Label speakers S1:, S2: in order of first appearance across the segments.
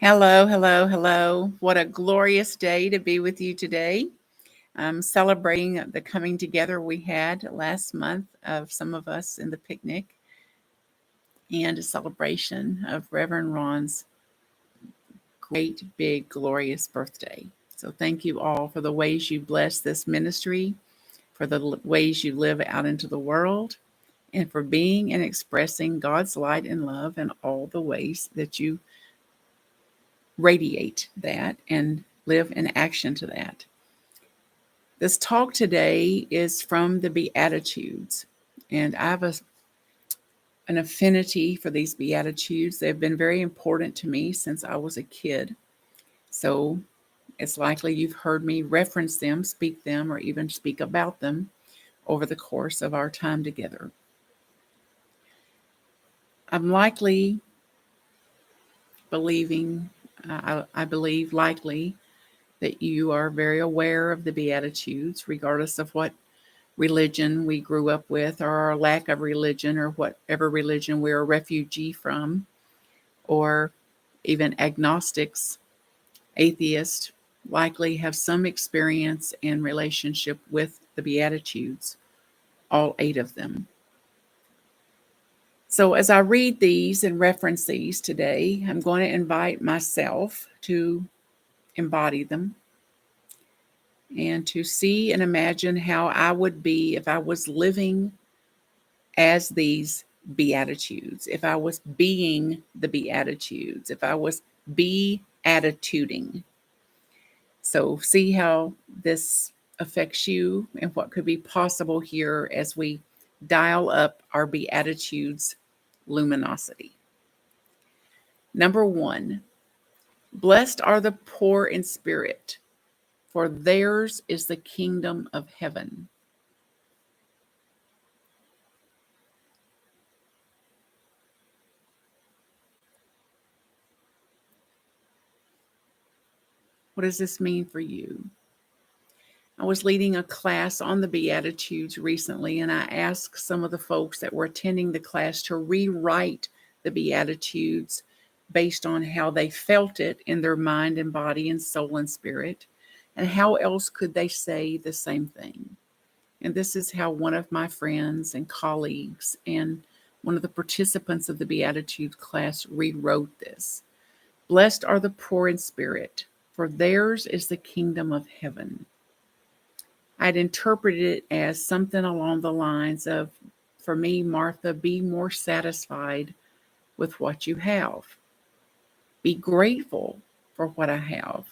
S1: Hello, hello, hello. What a glorious day to be with you today. I'm celebrating the coming together we had last month of some of us in the picnic and a celebration of Reverend Ron's great, big, glorious birthday. So thank you all for the ways you bless this ministry, for the ways you live out into the world, and for being and expressing God's light and love in all the ways that you radiate that and live in action to that. This talk today is from the Beatitudes, and I have an affinity for these Beatitudes. They've been very important to me since I was a kid. So it's likely you've heard me reference them, speak them, or even speak about them over the course of our time together. I'm likely believing, I believe likely that you are very aware of the Beatitudes, regardless of what religion we grew up with or our lack of religion or whatever religion we're a refugee from, or even agnostics, atheists likely have some experience and relationship with the Beatitudes, all 8 of them. So as I read these and reference these today, I'm going to invite myself to embody them and to see and imagine how I would be if I was living as these Beatitudes, if I was being the Beatitudes, if I was be-attituding. So see how this affects you and what could be possible here as we dial up our Beatitudes luminosity. Number 1, blessed are the poor in spirit, for theirs is the kingdom of heaven. What does this mean for you? I was leading a class on the Beatitudes recently, and I asked some of the folks that were attending the class to rewrite the Beatitudes based on how they felt it in their mind and body and soul and spirit, and how else could they say the same thing. And this is how one of my friends and colleagues and one of the participants of the Beatitudes class rewrote this. Blessed are the poor in spirit, for theirs is the kingdom of heaven. I'd interpreted it as something along the lines of, for me, Martha, be more satisfied with what you have. Be grateful for what I have.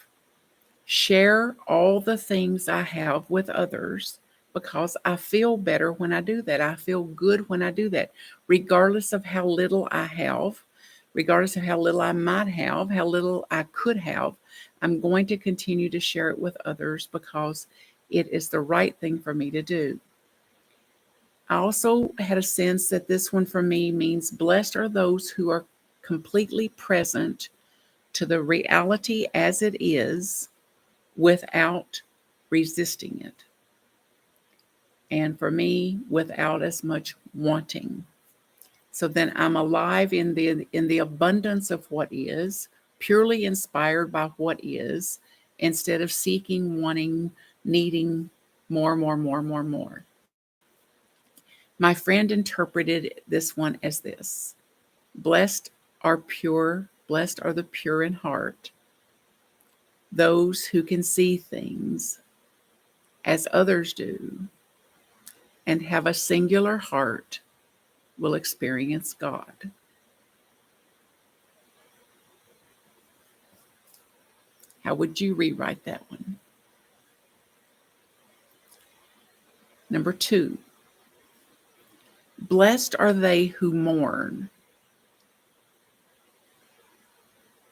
S1: Share all the things I have with others because I feel better when I do that. I feel good when I do that, regardless of how little I have, regardless of how little I might have, how little I could have. I'm going to continue to share it with others because it is the right thing for me to do. I also had a sense that this one for me means blessed are those who are completely present to the reality as it is without resisting it. And for me, without as much wanting. So then I'm alive in the abundance of what is, purely inspired by what is, instead of seeking, wanting, needing more, more, more, more, more. My friend interpreted this one as this: blessed are pure, blessed are the pure in heart, those who can see things as others do and have a singular heart will experience God. How would you rewrite that one? Number 2, blessed are they who mourn,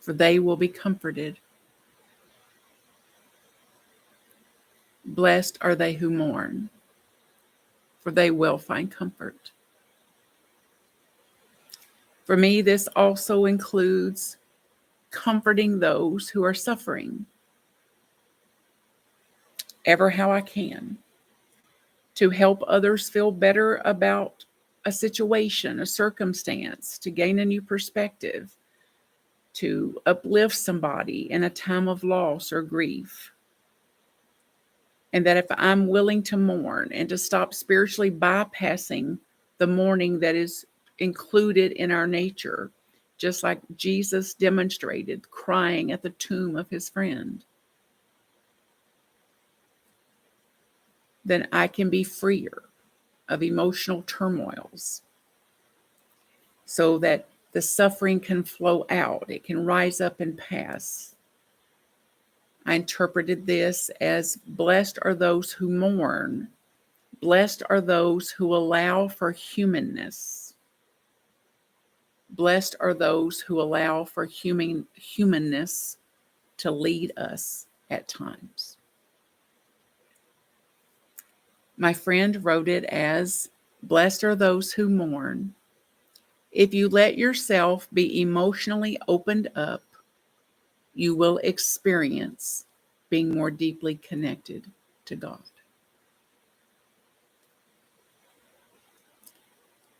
S1: for they will be comforted. Blessed are they who mourn, for they will find comfort. For me, this also includes comforting those who are suffering, ever how I can, to help others feel better about a situation, a circumstance, to gain a new perspective, to uplift somebody in a time of loss or grief. And that if I'm willing to mourn and to stop spiritually bypassing the mourning that is included in our nature, just like Jesus demonstrated crying at the tomb of his friend, then I can be freer of emotional turmoils so that the suffering can flow out. It can rise up and pass. I interpreted this as blessed are those who mourn. Blessed are those who allow for humanness. Blessed are those who allow for humanness to lead us at times. My friend wrote it as, blessed are those who mourn. If you let yourself be emotionally opened up, you will experience being more deeply connected to God.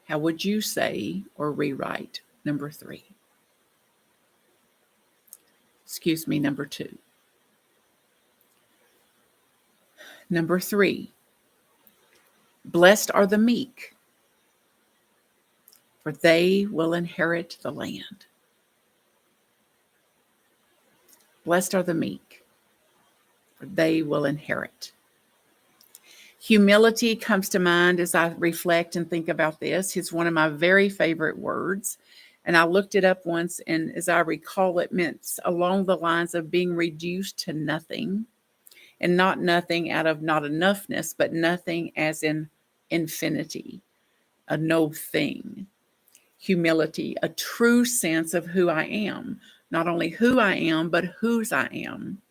S1: How would you say or rewrite number 3? Excuse me, number 2. Number 3, blessed are the meek, for they will inherit the land. Blessed are the meek, for they will inherit. Humility comes to mind as I reflect and think about this. It's one of my very favorite words. And I looked it up once, and as I recall, it meant along the lines of being reduced to nothing, and not nothing out of not enoughness, but nothing as in infinity, a no thing. Humility, a true sense of who I am, not only who I am, but whose I am,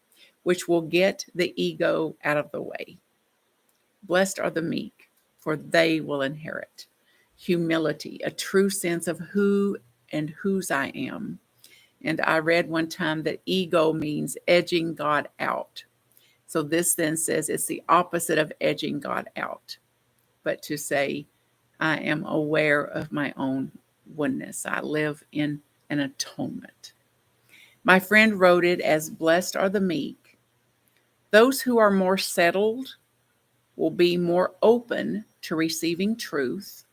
S1: which will get the ego out of the way. Blessed are the meek, for they will inherit. Humility, a true sense of who and whose I am. And I read one time that ego means edging God out. So this then says it's the opposite of edging God out, but to say, I am aware of my own oneness. I live in an atonement. My friend wrote it as, blessed are the meek. Those who are more settled will be more open to receiving truth.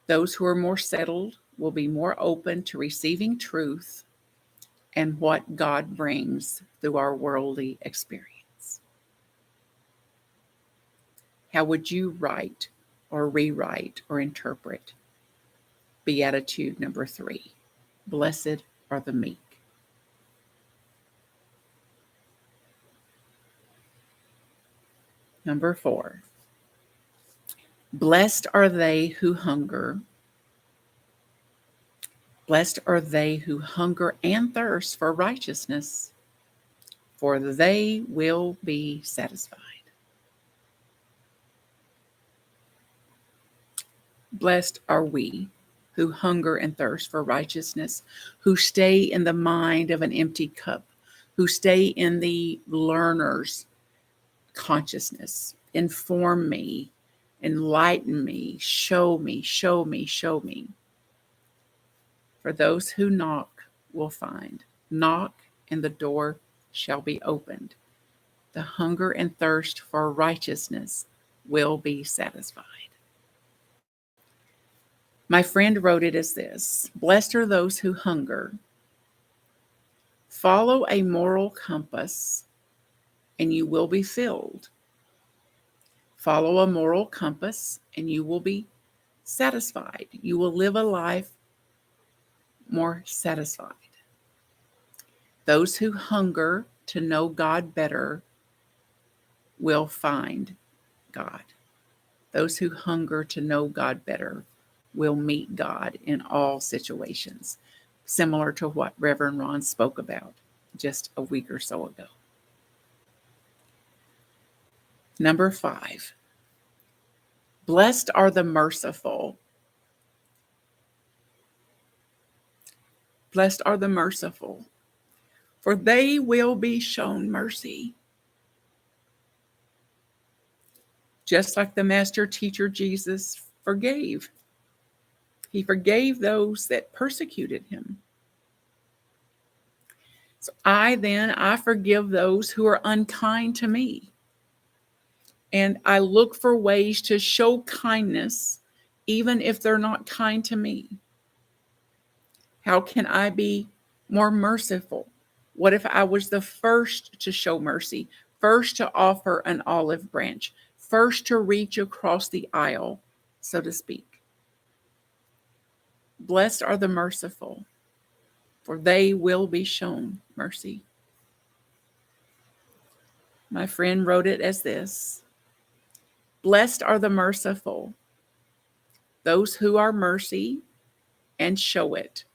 S1: Those who are more settled will be more open to receiving truth and what God brings through our worldly experience. How would you write or rewrite or interpret Beatitude number 3? Blessed are the meek. Number 4. Blessed are they who hunger. Blessed are they who hunger and thirst for righteousness, for they will be satisfied. Blessed are we who hunger and thirst for righteousness, who stay in the mind of an empty cup, who stay in the learner's consciousness. Inform me, enlighten me, show me, show me, show me. For those who knock will find. Knock, and the door shall be opened. The hunger and thirst for righteousness will be satisfied. My friend wrote it as this: blessed are those who hunger. Follow a moral compass, and you will be filled. Follow a moral compass, and you will be satisfied. You will live a life more satisfied. Those who hunger to know God better will find God. Those who hunger to know God better will meet God in all situations, similar to what Reverend Ron spoke about just a week or so ago. Number 5, blessed are the merciful. Blessed are the merciful, for they will be shown mercy. Just like the master teacher Jesus forgave. He forgave those that persecuted him. So I forgive those who are unkind to me. And I look for ways to show kindness, even if they're not kind to me. How can I be more merciful? What if I was the first to show mercy, first to offer an olive branch, first to reach across the aisle, so to speak? Blessed are the merciful, for they will be shown mercy. My friend wrote it as this: Blessed are the merciful, those who are mercy and show it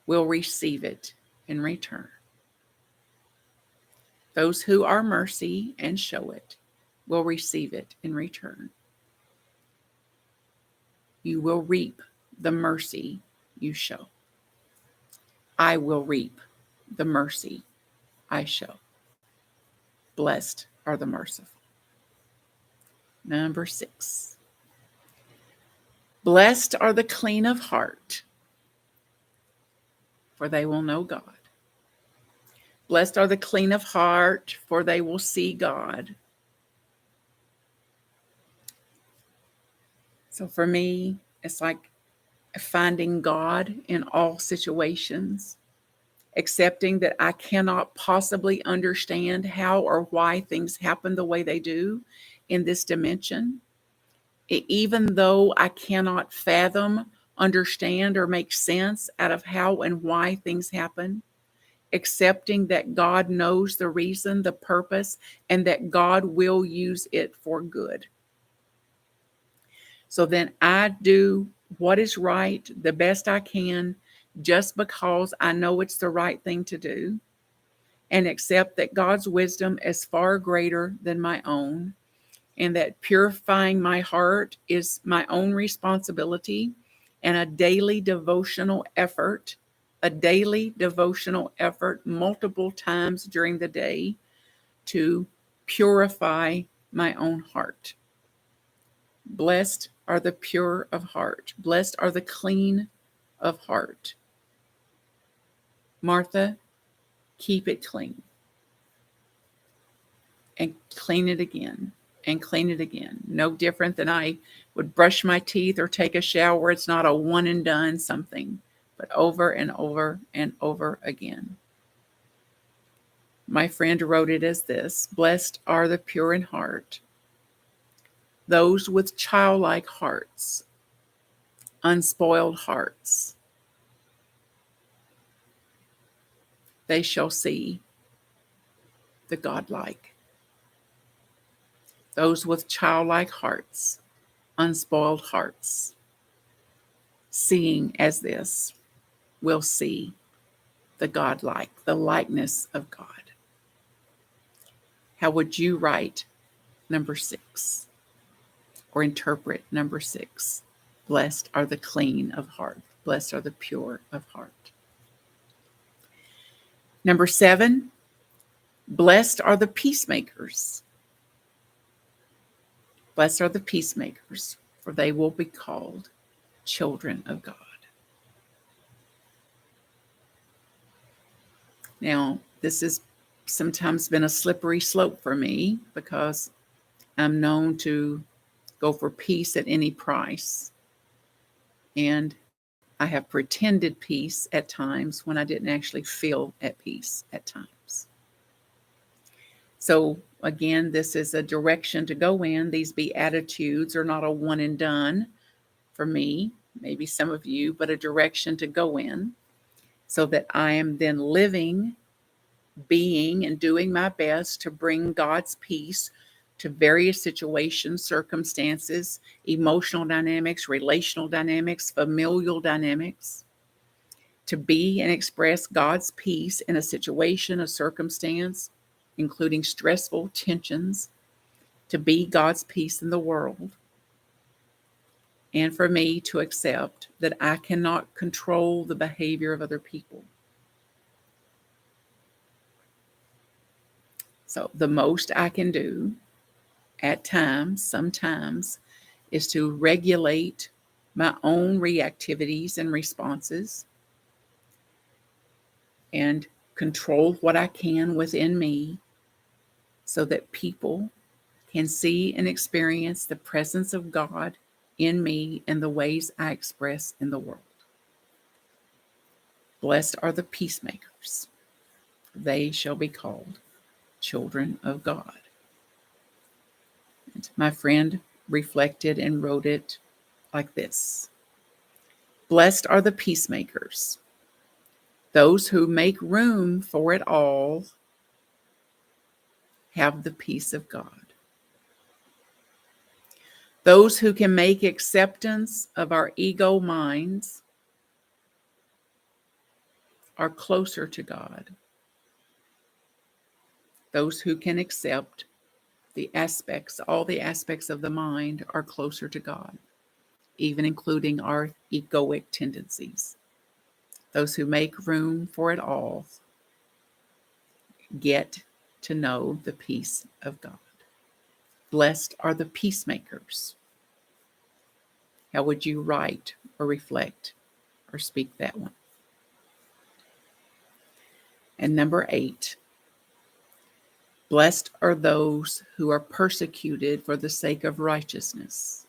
S1: will receive it in return. Those who are mercy and show it will receive it in return. You will reap the mercy you show. I will reap the mercy I show. Blessed are the merciful. Number 6. Blessed are the clean of heart, for they will know God. Blessed are the clean of heart, for they will see God. So for me, it's like finding God in all situations, accepting that I cannot possibly understand how or why things happen the way they do in this dimension. Even though I cannot fathom, understand, or make sense out of how and why things happen, accepting that God knows the reason, the purpose, and that God will use it for good. So then I do what is right the best I can, just because I know it's the right thing to do, and accept that God's wisdom is far greater than my own, and that purifying my heart is my own responsibility and a daily devotional effort multiple times during the day to purify my own heart. Blessed are the pure of heart. Blessed are the clean of heart. Martha, keep it clean. And clean it again. And clean it again. No different than I would brush my teeth or take a shower. It's not a one and done something, but over and over and over again. My friend wrote it as this: Blessed are the pure in heart, those with childlike hearts, unspoiled hearts. They shall see the godlike. Those with childlike hearts, unspoiled hearts, seeing as this, will see the godlike, the likeness of God. How would you write number 6 or interpret number 6? Blessed are the clean of heart. Blessed are the pure of heart. Number 7, blessed are the peacemakers. Blessed are the peacemakers, for they will be called children of God. Now, this has sometimes been a slippery slope for me because I'm known to go for peace at any price. And I have pretended peace at times when I didn't actually feel at peace at times. So again, this is a direction to go in. These Beatitudes are not a one and done for me, maybe some of you, but a direction to go in so that I am then living, being, and doing my best to bring God's peace to various situations, circumstances, emotional dynamics, relational dynamics, familial dynamics, to be and express God's peace in a situation, a circumstance, including stressful tensions, to be God's peace in the world, and for me to accept that I cannot control the behavior of other people. So the most I can do at times, sometimes, is to regulate my own reactivities and responses and control what I can within me so that people can see and experience the presence of God in me and the ways I express in the world. Blessed are the peacemakers. They shall be called children of God. And my friend reflected and wrote it like this: Blessed are the peacemakers, those who make room for it all have the peace of God. Those who can make acceptance of our ego minds are closer to God. Those who can accept all the aspects of the mind are closer to God, even including our egoic tendencies. Those who make room for it all get to know the peace of God. Blessed are the peacemakers. How would you write or reflect or speak that one? And number 8, blessed are those who are persecuted for the sake of righteousness.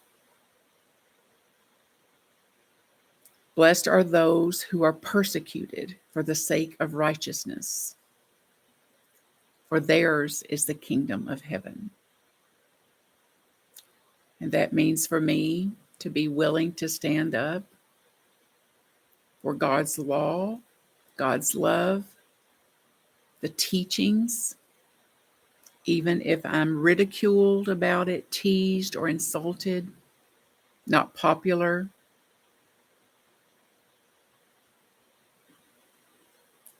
S1: Blessed are those who are persecuted for the sake of righteousness, for theirs is the kingdom of heaven. And that means for me to be willing to stand up for God's law, God's love, the teachings, even if I'm ridiculed about it, teased, or insulted, not popular.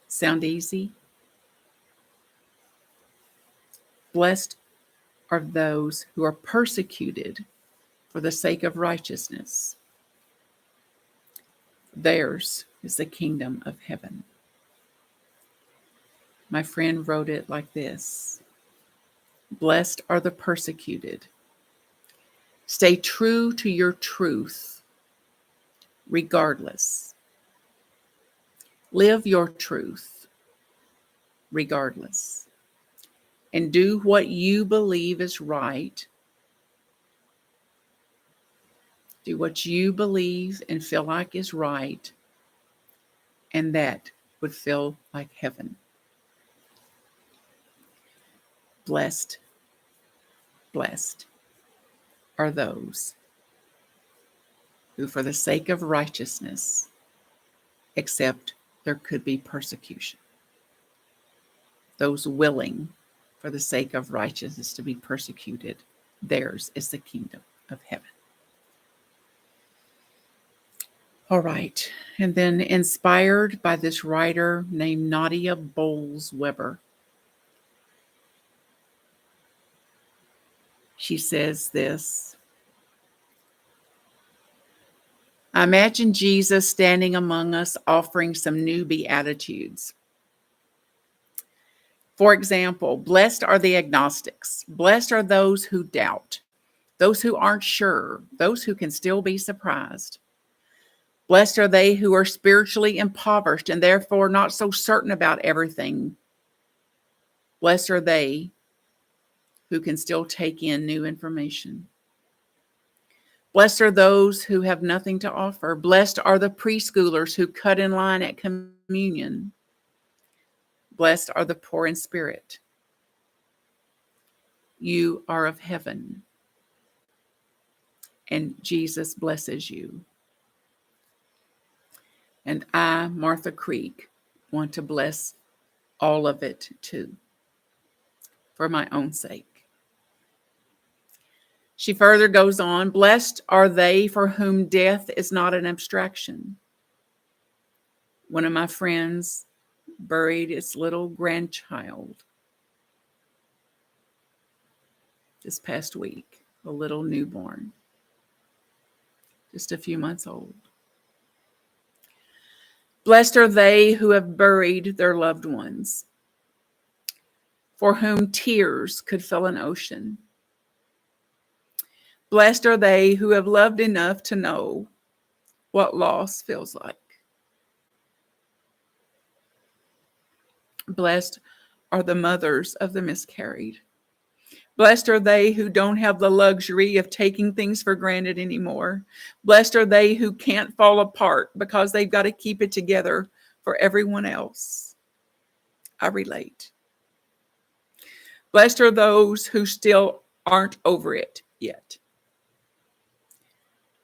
S1: Sound easy? Blessed are those who are persecuted for the sake of righteousness. Theirs is the kingdom of heaven. My friend wrote it like this: Blessed are the persecuted. Stay true to your truth, regardless. Live your truth, regardless. And do what you believe is right. Do what you believe and feel like is right, and that would feel like heaven. Blessed, blessed are those who, for the sake of righteousness, accept there could be persecution. Those willing, for the sake of righteousness, to be persecuted, theirs is the kingdom of heaven. All right. And then, inspired by this writer named Nadia Bowles-Weber, she says this: I imagine Jesus standing among us offering some new Beatitudes. For example, blessed are the agnostics. Blessed are those who doubt, those who aren't sure, those who can still be surprised. Blessed are they who are spiritually impoverished and therefore not so certain about everything. Blessed are they who can still take in new information. Blessed are those who have nothing to offer. Blessed are the preschoolers who cut in line at communion. Blessed are the poor in spirit. You are of heaven, and Jesus blesses you. And I, Martha Creek, want to bless all of it too, for my own sake. She further goes on, blessed are they for whom death is not an abstraction. One of my friends buried its little grandchild this past week, a little newborn, just a few months old. Blessed are they who have buried their loved ones, for whom tears could fill an ocean. Blessed are they who have loved enough to know what loss feels like. Blessed are the mothers of the miscarried. Blessed are they who don't have the luxury of taking things for granted anymore. Blessed are they who can't fall apart because they've got to keep it together for everyone else. I relate. Blessed are those who still aren't over it yet.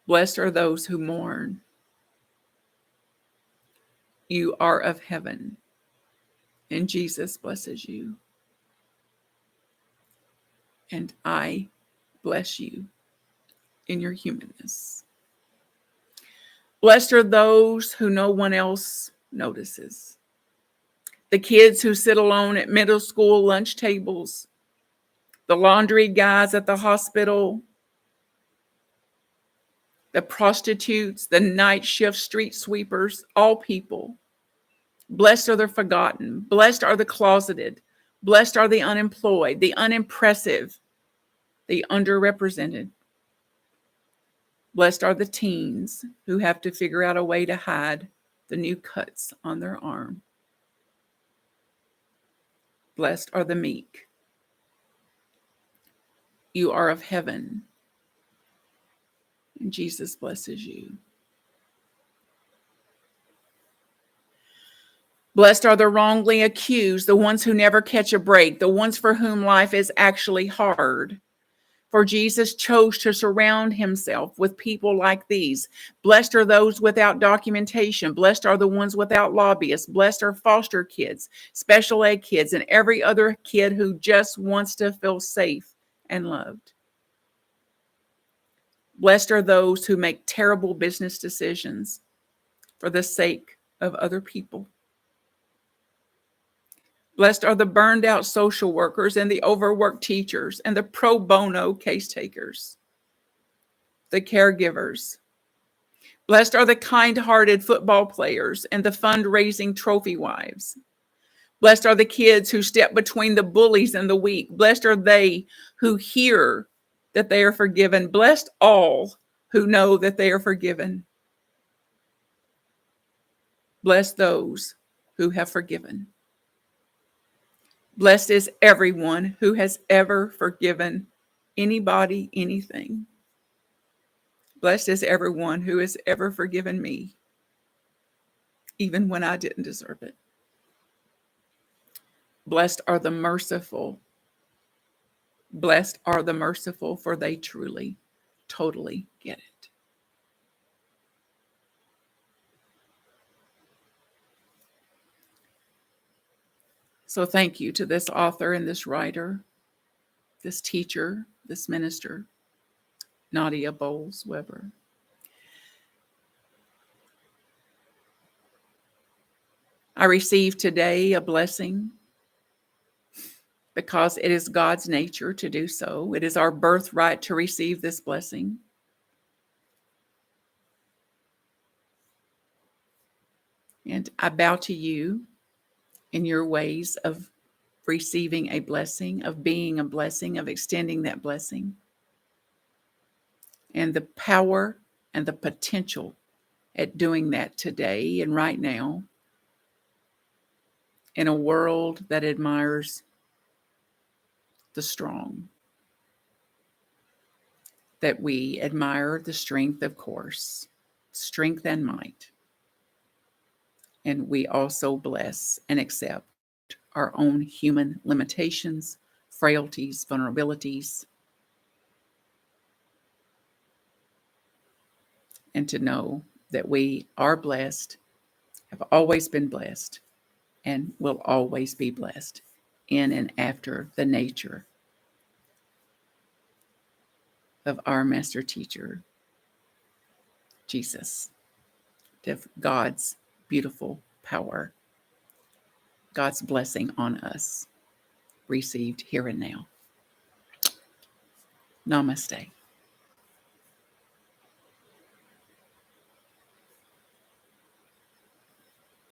S1: Blessed are those who mourn. You are of heaven, and Jesus blesses you. And I bless you in your humanness. Blessed are those who no one else notices. The kids who sit alone at middle school lunch tables, the laundry guys at the hospital, the prostitutes, the night shift street sweepers, all people. Blessed are the forgotten. Blessed are the closeted. Blessed are the unemployed, the unimpressive, the underrepresented. Blessed are the teens who have to figure out a way to hide the new cuts on their arm. Blessed are the meek. You are of heaven, and Jesus blesses you. Blessed are the wrongly accused, the ones who never catch a break, the ones for whom life is actually hard. For Jesus chose to surround himself with people like these. Blessed are those without documentation. Blessed are the ones without lobbyists. Blessed are foster kids, special ed kids, and every other kid who just wants to feel safe and loved. Blessed are those who make terrible business decisions for the sake of other people. Blessed are the burned out social workers and the overworked teachers and the pro bono case takers, the caregivers. Blessed are the kind-hearted football players and the fundraising trophy wives. Blessed are the kids who step between the bullies and the weak. Blessed are they who hear that they are forgiven. Blessed all who know that they are forgiven. Bless those who have forgiven. Blessed is everyone who has ever forgiven anybody anything. Blessed is everyone who has ever forgiven me, even when I didn't deserve it. Blessed are the merciful. Blessed are the merciful, for they truly, totally get it. So thank you to this author and this writer, this teacher, this minister, Nadia Bowles-Weber. I received today a blessing because it is God's nature to do so. It is our birthright to receive this blessing. And I bow to you in your ways of receiving a blessing, of being a blessing, of extending that blessing. And the power and the potential at doing that today and right now in a world that admires the strong. That we admire the strength, of course, strength and might. And we also bless and accept our own human limitations, frailties, vulnerabilities. And to know that we are blessed, have always been blessed, and will always be blessed in and after the nature of our master teacher, Jesus, of God's beautiful power, God's blessing on us, received here and now. Namaste.